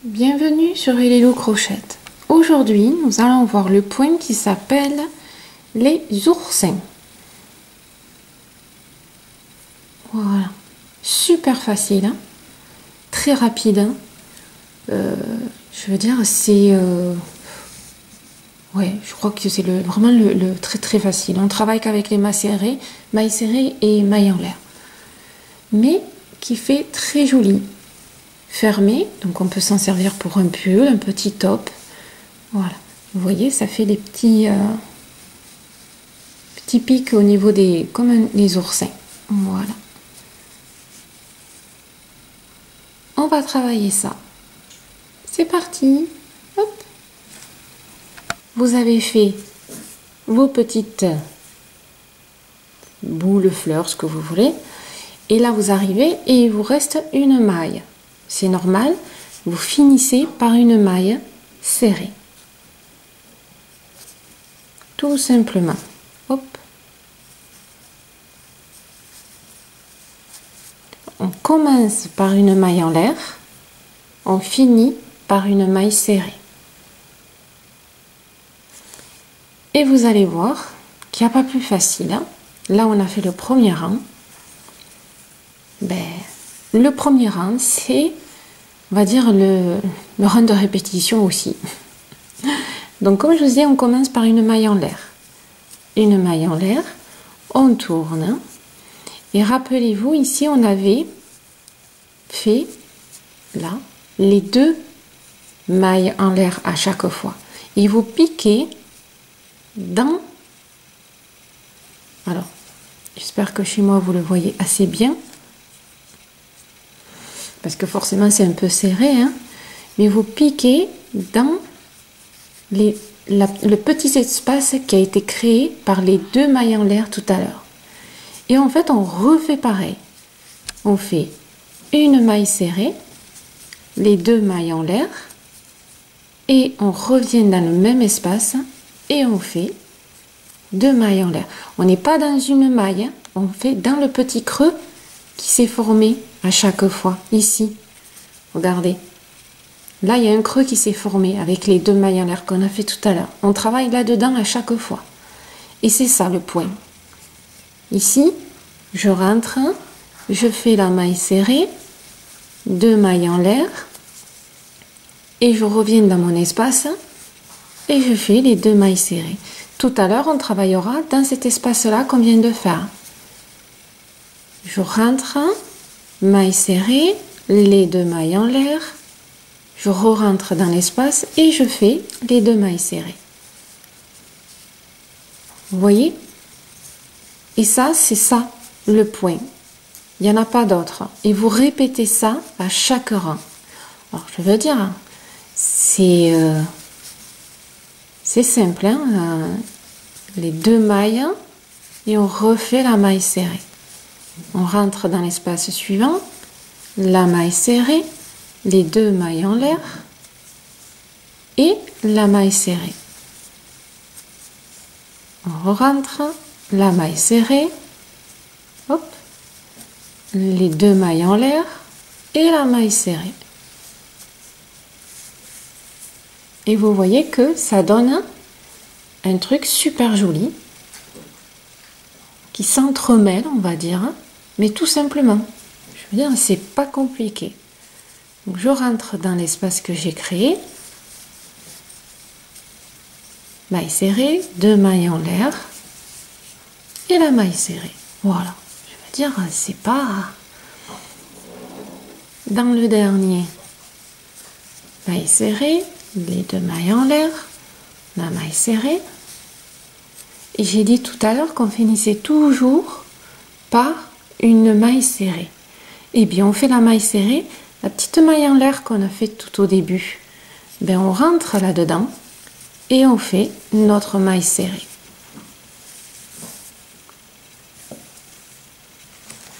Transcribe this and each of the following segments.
Bienvenue sur Hello Crochette. Aujourd'hui, nous allons voir le point qui s'appelle les oursins. Voilà, super facile, hein? Très rapide. Hein? Je veux dire, c'est... Ouais, je crois que c'est vraiment le très très facile. On travaille qu'avec les mailles serrées et mailles en l'air. Mais qui fait très joli. Fermé, donc on peut s'en servir pour un pull, un petit top. Voilà, vous voyez, ça fait des petits pics au niveau des... comme les oursins. Voilà. On va travailler ça. C'est parti. Hop. Vous avez fait vos petites boules, fleurs, ce que vous voulez. Et là, vous arrivez et il vous reste une maille. C'est normal, vous finissez par une maille serrée. Tout simplement. Hop. On commence par une maille en l'air, on finit par une maille serrée. Et vous allez voir qu'il n'y a pas plus facile. Hein. Là, on a fait le premier rang. Le premier rang, c'est, on va dire, le rang de répétition aussi. Donc, comme je vous disais, on commence par une maille en l'air. Une maille en l'air, on tourne. Et rappelez-vous, ici, on avait fait, là, les deux mailles en l'air à chaque fois. Et vous piquez dans... Alors, j'espère que chez moi, vous le voyez assez bien. Parce que forcément c'est un peu serré, hein, mais vous piquez dans le petit espace qui a été créé par les deux mailles en l'air tout à l'heure. Et en fait, on refait pareil. On fait une maille serrée, les deux mailles en l'air, et on revient dans le même espace et on fait deux mailles en l'air. On n'est pas dans une maille, hein, on fait dans le petit creux qui s'est formé à chaque fois, ici. Regardez. Là, il y a un creux qui s'est formé avec les deux mailles en l'air qu'on a fait tout à l'heure. On travaille là-dedans à chaque fois. Et c'est ça le point. Ici, je rentre, je fais la maille serrée, deux mailles en l'air, et je reviens dans mon espace, et je fais les deux mailles serrées. Tout à l'heure, on travaillera dans cet espace-là qu'on vient de faire. Je rentre, maille serrée, les deux mailles en l'air, je rentre dans l'espace et je fais les deux mailles serrées. Vous voyez? Et ça, c'est ça le point. Il n'y en a pas d'autre. Et vous répétez ça à chaque rang. Alors, je veux dire, c'est simple. Hein, les deux mailles et on refait la maille serrée. On rentre dans l'espace suivant, la maille serrée, les deux mailles en l'air et la maille serrée. On rentre, la maille serrée, hop, les deux mailles en l'air et la maille serrée. Et vous voyez que ça donne un truc super joli qui s'entremêle, on va dire. Mais tout simplement, je veux dire, c'est pas compliqué. Donc, je rentre dans l'espace que j'ai créé. Maille serrée, deux mailles en l'air et la maille serrée. Voilà. Je veux dire, c'est pas... Dans le dernier, maille serrée, les deux mailles en l'air, la maille serrée. Et j'ai dit tout à l'heure qu'on finissait toujours par une maille serrée. Et bien on fait la maille serrée, la petite maille en l'air qu'on a fait tout au début, ben on rentre là-dedans et on fait notre maille serrée.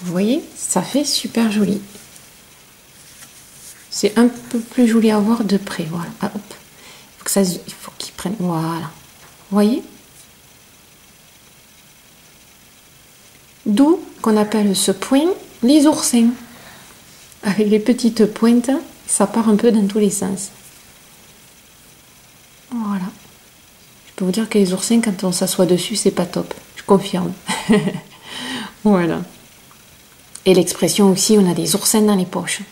Vous voyez, ça fait super joli. C'est un peu plus joli à voir de près. Voilà. Ah, hop. Il faut qu'il prenne. Voilà. Vous voyez? D'où qu'on appelle ce point les oursins. Avec les petites pointes ça part un peu dans tous les sens. Voilà. Je peux vous dire que les oursins, quand on s'assoit dessus, c'est pas top. Je confirme. Voilà. Et l'expression aussi, on a des oursins dans les poches.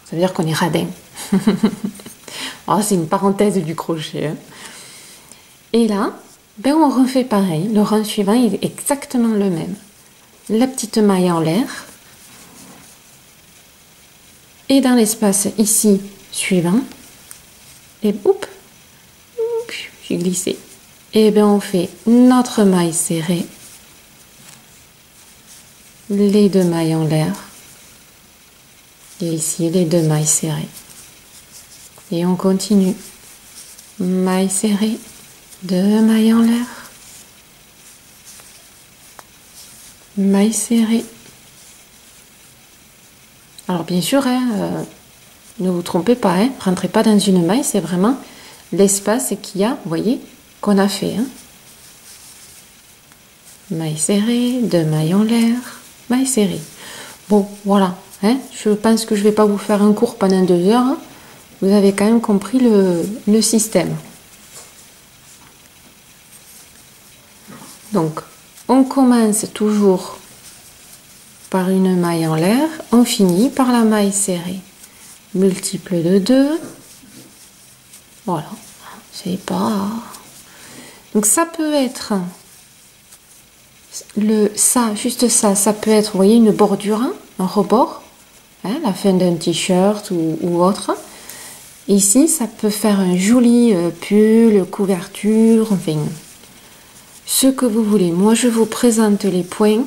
Ça veut dire qu'on est radin. Oh, c'est une parenthèse du crochet. Hein. Et là, ben on refait pareil. Le rang suivant est exactement le même. La petite maille en l'air. Et dans l'espace ici suivant, et oups, j'ai glissé. Et bien on fait notre maille serrée, les 2 mailles en l'air, et ici les 2 mailles serrées. Et on continue. Maille serrée, 2 mailles en l'air, maille serrée. Alors bien sûr, hein, ne vous trompez pas, hein, rentrez pas dans une maille, c'est vraiment l'espace qu'il y a, vous voyez, qu'on a fait. Hein. Maille serrée, 2 mailles en l'air, maille serrée. Bon, voilà, hein, je pense que je ne vais pas vous faire un cours pendant 2 heures. Hein. Vous avez quand même compris le système. Donc, on commence toujours par une maille en l'air, on finit par la maille serrée. Multiple de 2. Voilà, c'est pas... Donc ça peut être juste ça peut être, vous voyez, une bordure, un rebord, hein, la fin d'un t-shirt ou autre. Ici, ça peut faire un joli pull, couverture, enfin, ce que vous voulez. Moi, je vous présente les points.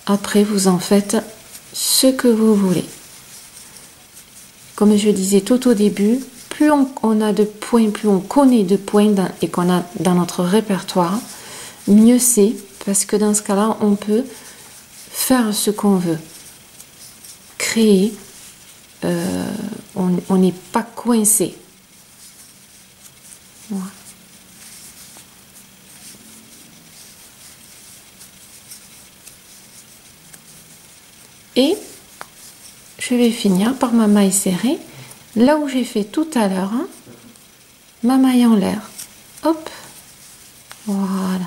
Après, vous en faites ce que vous voulez. Comme je disais tout au début, plus on a de points, plus on connaît de points et qu'on a dans notre répertoire, mieux c'est, parce que dans ce cas-là, on peut faire ce qu'on veut. Créer, on n'est pas coincé. Voilà. Et je vais finir par ma maille serrée, là où j'ai fait tout à l'heure, hein, ma maille en l'air. Hop, voilà.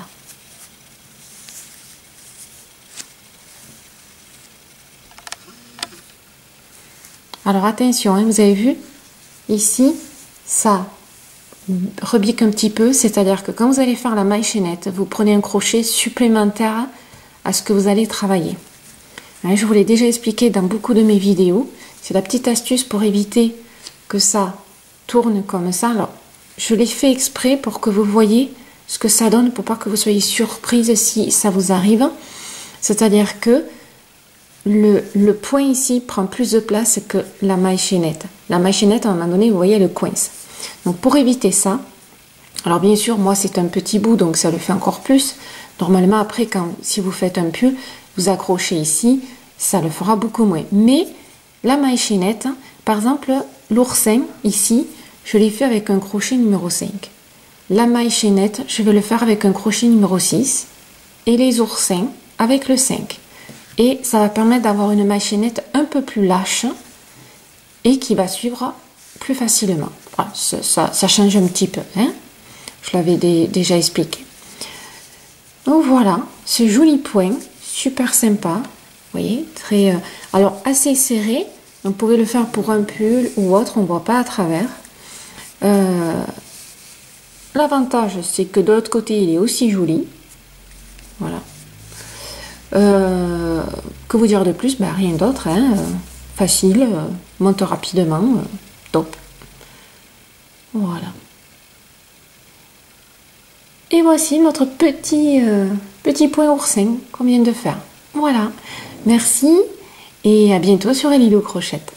Alors attention, hein, vous avez vu, ici, ça rebique un petit peu, c'est-à-dire que quand vous allez faire la maille chaînette, vous prenez un crochet supplémentaire à ce que vous allez travailler. Je vous l'ai déjà expliqué dans beaucoup de mes vidéos. C'est la petite astuce pour éviter que ça tourne comme ça. Alors, je l'ai fait exprès pour que vous voyez ce que ça donne, pour pas que vous soyez surprise si ça vous arrive. C'est-à-dire que le point ici prend plus de place que la maille chaînette. La maille chaînette, à un moment donné, vous voyez, elle coince. Donc, pour éviter ça, alors bien sûr, moi, c'est un petit bout, donc ça le fait encore plus. Normalement, après, si vous faites un pull, vous accrochez ici, ça le fera beaucoup moins. Mais la maille chaînette, par exemple, l'oursin, ici, je l'ai fait avec un crochet numéro 5. La maille chaînette, je vais le faire avec un crochet numéro 6. Et les oursins, avec le 5. Et ça va permettre d'avoir une maille chaînette un peu plus lâche et qui va suivre plus facilement. Voilà, ça change un petit peu. Hein, je l'avais déjà expliqué. Donc voilà, ce joli point, super sympa. Vous voyez, très, alors assez serré. On pourrait le faire pour un pull ou autre, on ne voit pas à travers. L'avantage, c'est que de l'autre côté, il est aussi joli. Voilà. Que vous dire de plus? Ben, rien d'autre. Hein. Facile, monte rapidement, top. Voilà. Et voici notre petit point oursin qu'on vient de faire. Voilà. Merci et à bientôt sur Ellie Lou Crochette.